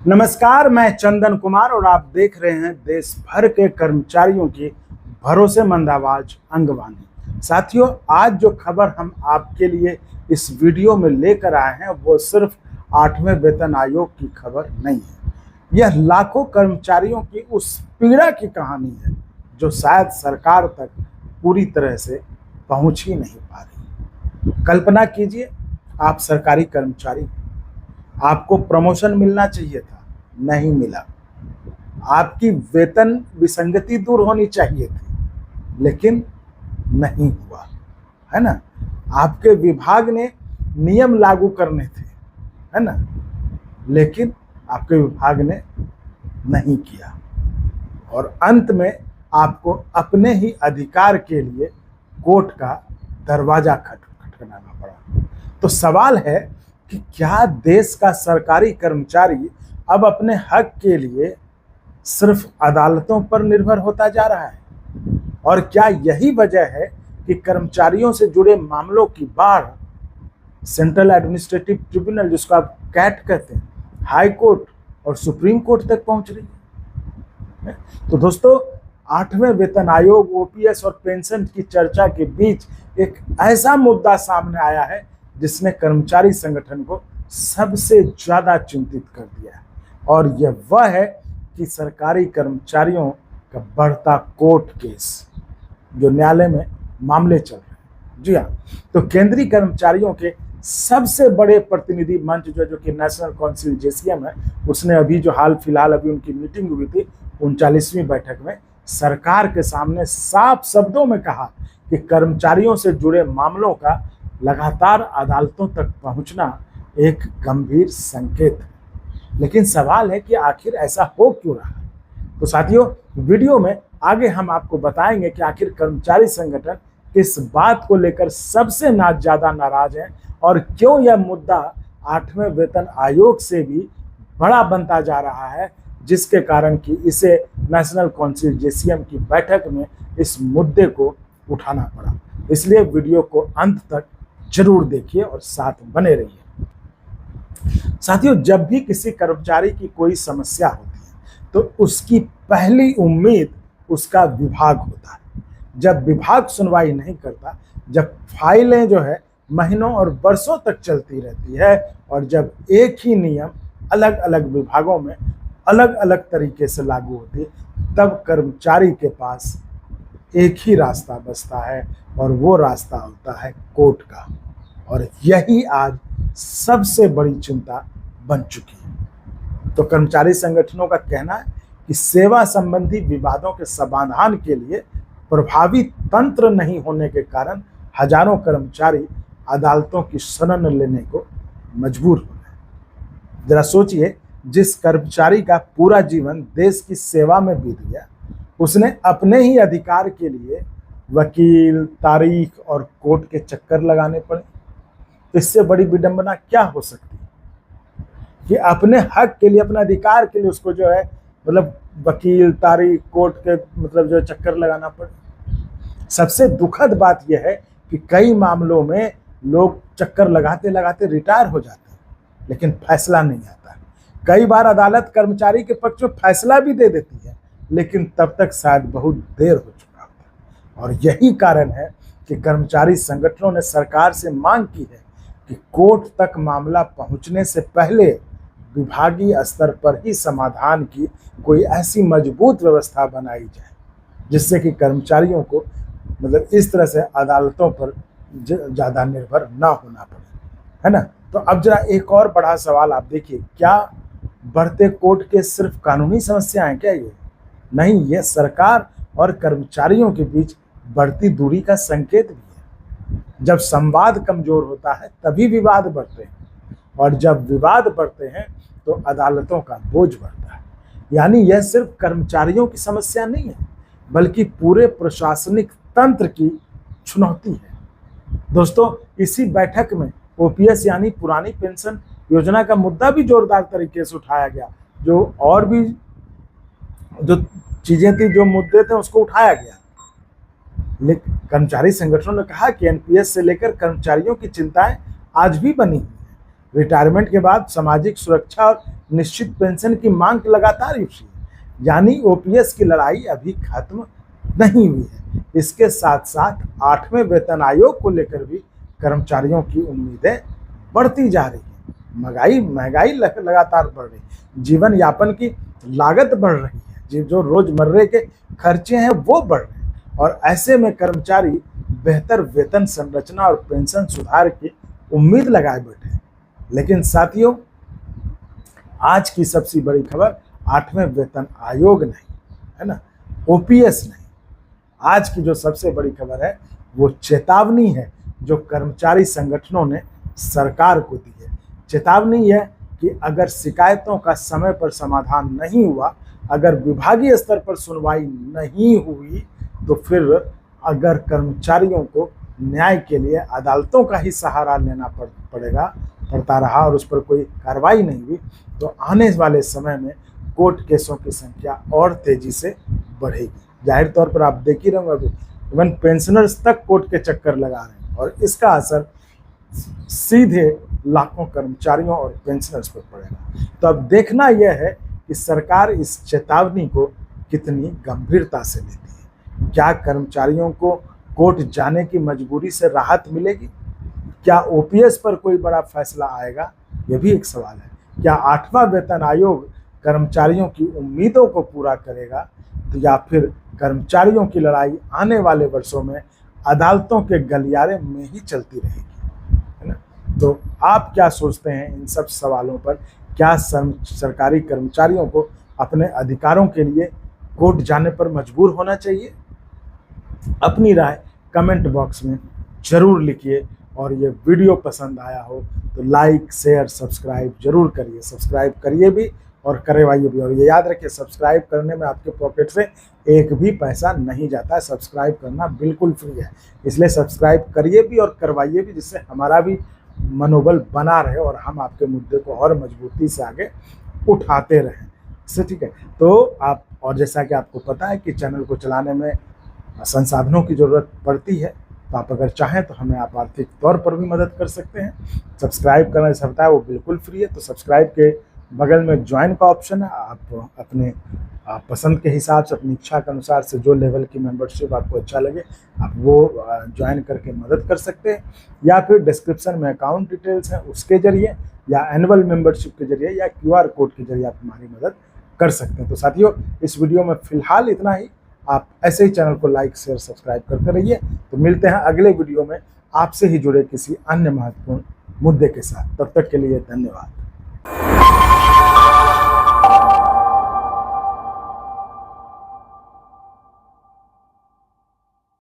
नमस्कार, मैं चंदन कुमार और आप देख रहे हैं देश भर के कर्मचारियों की भरोसेमंद आवाज अंगवानी। साथियों, आज जो खबर हम आपके लिए इस वीडियो में लेकर आए हैं वो सिर्फ 8वें वेतन आयोग की खबर नहीं है। यह लाखों कर्मचारियों की उस पीड़ा की कहानी है जो शायद सरकार तक पूरी तरह से पहुंच ही नहीं पा रही। कल्पना कीजिए, आप सरकारी कर्मचारी, आपको प्रमोशन मिलना चाहिए था, नहीं मिला। आपकी वेतन विसंगति दूर होनी चाहिए थी, लेकिन नहीं हुआ, है ना। आपके विभाग ने नियम लागू करने थे, है ना, लेकिन आपके विभाग ने नहीं किया और अंत में आपको अपने ही अधिकार के लिए कोर्ट का दरवाजा खटखटाना पड़ा। तो सवाल है कि क्या देश का सरकारी कर्मचारी अब अपने हक के लिए सिर्फ अदालतों पर निर्भर होता जा रहा है? और क्या यही वजह है कि कर्मचारियों से जुड़े मामलों की बाढ़ सेंट्रल एडमिनिस्ट्रेटिव ट्रिब्यूनल, जिसको आप कैट कहते हैं, हाई कोर्ट और सुप्रीम कोर्ट तक पहुंच रही है? तो दोस्तों, 8वें वेतन आयोग, ओपीएस और पेंशन की चर्चा के बीच एक ऐसा मुद्दा सामने आया है जिसने कर्मचारी संगठन को सबसे ज्यादा चिंतित कर दिया है, और यह वह है कि सरकारी कर्मचारियों का बढ़ता कोर्ट केस, जो न्यायालय में मामले चल रहे हैं। जी हाँ, तो केंद्रीय कर्मचारियों के सबसे बड़े प्रतिनिधि मंच जो कि नेशनल काउंसिल जेसीएम है, उसने अभी जो हाल फिलहाल अभी उनकी मीटिंग हुई थी 39वीं बैठक में, सरकार के सामने साफ शब्दों में कहा कि कर्मचारियों से जुड़े मामलों का लगातार अदालतों तक पहुंचना एक गंभीर संकेत है। लेकिन सवाल है कि आखिर ऐसा हो क्यों रहा है? तो साथियों, वीडियो में आगे हम आपको बताएंगे कि आखिर कर्मचारी संगठन किस बात को लेकर सबसे ज्यादा नाराज है और क्यों यह मुद्दा 8वें वेतन आयोग से भी बड़ा बनता जा रहा है, जिसके कारण कि इसे नेशनल काउंसिल जेसीएम की बैठक में इस मुद्दे को उठाना पड़ा। इसलिए वीडियो को अंत तक जरूर देखिए और साथ बने रहिए। साथियों, जब भी किसी कर्मचारी की कोई समस्या होती है तो उसकी पहली उम्मीद उसका विभाग होता है। जब विभाग सुनवाई नहीं करता, जब फाइलें जो है महीनों और वर्षों तक चलती रहती है, और जब एक ही नियम अलग अलग विभागों में अलग अलग तरीके से लागू होती है, तब कर्मचारी के पास एक ही रास्ता बचता है और वो रास्ता होता है कोर्ट का। और यही आज सबसे बड़ी चिंता बन चुकी है। तो कर्मचारी संगठनों का कहना है कि सेवा संबंधी विवादों के समाधान के लिए प्रभावी तंत्र नहीं होने के कारण हजारों कर्मचारी अदालतों की शरण लेने को मजबूर हो रहे हैं। जरा सोचिए, जिस कर्मचारी का पूरा जीवन देश की सेवा में बीत गया, उसने अपने ही अधिकार के लिए वकील, तारीख और कोर्ट के चक्कर लगाने पड़े। तो इससे बड़ी विडंबना क्या हो सकती है कि अपने हक के लिए, अपने अधिकार के लिए उसको जो है वकील, तारीख, कोर्ट के जो चक्कर लगाना पड़े। सबसे दुखद बात यह है कि कई मामलों में लोग चक्कर लगाते लगाते रिटायर हो जाते हैं, लेकिन फैसला नहीं आता। कई बार अदालत कर्मचारी के पक्ष में फैसला भी दे देती है, लेकिन तब तक शायद बहुत देर हो चुका होता है। और यही कारण है कि कर्मचारी संगठनों ने सरकार से मांग की है कि कोर्ट तक मामला पहुंचने से पहले विभागीय स्तर पर ही समाधान की कोई ऐसी मजबूत व्यवस्था बनाई जाए, जिससे कि कर्मचारियों को इस तरह से अदालतों पर ज़्यादा निर्भर ना होना पड़े, है ना। तो अब जरा एक और बड़ा सवाल आप देखिए, क्या बढ़ते कोर्ट के सिर्फ कानूनी समस्या हैं क्या? ये नहीं, ये सरकार और कर्मचारियों के बीच बढ़ती दूरी का संकेत भी है। जब संवाद कमजोर होता है तभी विवाद बढ़ते हैं, और जब विवाद बढ़ते हैं तो अदालतों का बोझ बढ़ता है। यानी यह सिर्फ कर्मचारियों की समस्या नहीं है, बल्कि पूरे प्रशासनिक तंत्र की चुनौती है। दोस्तों, इसी बैठक में ओपीएस यानी पुरानी पेंशन योजना का मुद्दा भी जोरदार तरीके से उठाया गया। जो और भी जो चीजें थी, जो मुद्दे थे, उसको उठाया गया। लेकिन कर्मचारी संगठनों ने कहा कि एनपीएस से लेकर कर्मचारियों की चिंताएं आज भी बनी हुई हैं, रिटायरमेंट के बाद सामाजिक सुरक्षा और निश्चित पेंशन की मांग लगातार उठी है, यानी ओपीएस की लड़ाई अभी खत्म नहीं हुई है। इसके साथ साथ 8वें वेतन आयोग को लेकर भी कर्मचारियों की उम्मीदें बढ़ती जा रही है। महंगाई लगातार बढ़ रही है, जीवन यापन की लागत बढ़ रही है, जो रोजमर्रे के खर्चे हैं वो बढ़ रहे हैं, और ऐसे में कर्मचारी बेहतर वेतन संरचना और पेंशन सुधार की उम्मीद लगाए बैठे हैं। लेकिन साथियों, आज की सबसे बड़ी खबर 8वें वेतन आयोग नहीं है ना, ओपीएस नहीं। आज की जो सबसे बड़ी खबर है वो चेतावनी है जो कर्मचारी संगठनों ने सरकार को दी है। चेतावनी है कि अगर शिकायतों का समय पर समाधान नहीं हुआ, अगर विभागीय स्तर पर सुनवाई नहीं हुई, तो फिर अगर कर्मचारियों को न्याय के लिए अदालतों का ही सहारा लेना पड़ता रहा और उस पर कोई कार्रवाई नहीं हुई, तो आने वाले समय में कोर्ट केसों की संख्या और तेजी से बढ़ेगी। जाहिर तौर पर आप देख ही रहे होंगे, इवन पेंशनर्स तक कोर्ट के चक्कर लगा रहे हैं, और इसका असर सीधे लाखों कर्मचारियों और पेंशनर्स पर पड़ेगा। तो अब देखना यह है कि सरकार इस चेतावनी को कितनी गंभीरता से लेती है। क्या कर्मचारियों को कोर्ट जाने की मजबूरी से राहत मिलेगी? क्या ओपीएस पर कोई बड़ा फैसला आएगा? यह भी एक सवाल है। क्या 8वां वेतन आयोग कर्मचारियों की उम्मीदों को पूरा करेगा, तो या फिर कर्मचारियों की लड़ाई आने वाले वर्षों में अदालतों के गलियारे में ही चलती रहेगी, है ना? तो आप क्या सोचते हैं इन सब सवालों पर? क्या सरकारी कर्मचारियों को अपने अधिकारों के लिए कोर्ट जाने पर मजबूर होना चाहिए? अपनी राय कमेंट बॉक्स में जरूर लिखिए, और ये वीडियो पसंद आया हो तो लाइक शेयर सब्सक्राइब जरूर करिए। सब्सक्राइब करिए भी और करवाइए भी, और ये याद रखिए, सब्सक्राइब करने में आपके पॉकेट से एक भी पैसा नहीं जाता है। सब्सक्राइब करना बिल्कुल फ्री है, इसलिए सब्सक्राइब करिए भी और करवाइए भी, जिससे हमारा भी मनोबल बना रहे और हम आपके मुद्दे को और मजबूती से आगे उठाते रहें। इससे ठीक है। तो आप, और जैसा कि आपको पता है कि चैनल को चलाने में संसाधनों की ज़रूरत पड़ती है, तो आप अगर चाहें तो हमें आप आर्थिक तौर पर भी मदद कर सकते हैं। सब्सक्राइब करना जैसा होता है वो बिल्कुल फ्री है। तो सब्सक्राइब के बगल में ज्वाइन का ऑप्शन है, आप अपने पसंद के हिसाब से, अपनी इच्छा के अनुसार से जो लेवल की मेंबरशिप आपको अच्छा लगे आप वो ज्वाइन करके मदद कर सकते हैं, या फिर डिस्क्रिप्शन में अकाउंट डिटेल्स हैं उसके जरिए, या एनुअल मेंबरशिप के जरिए, या QR कोड के जरिए आप हमारी मदद कर सकते हैं। तो साथियों, इस वीडियो में फिलहाल इतना ही। आप ऐसे ही चैनल को लाइक शेयर सब्सक्राइब करते रहिए। तो मिलते हैं अगले वीडियो में आपसे ही जुड़े किसी अन्य महत्वपूर्ण मुद्दे के साथ। तब तक के लिए धन्यवाद।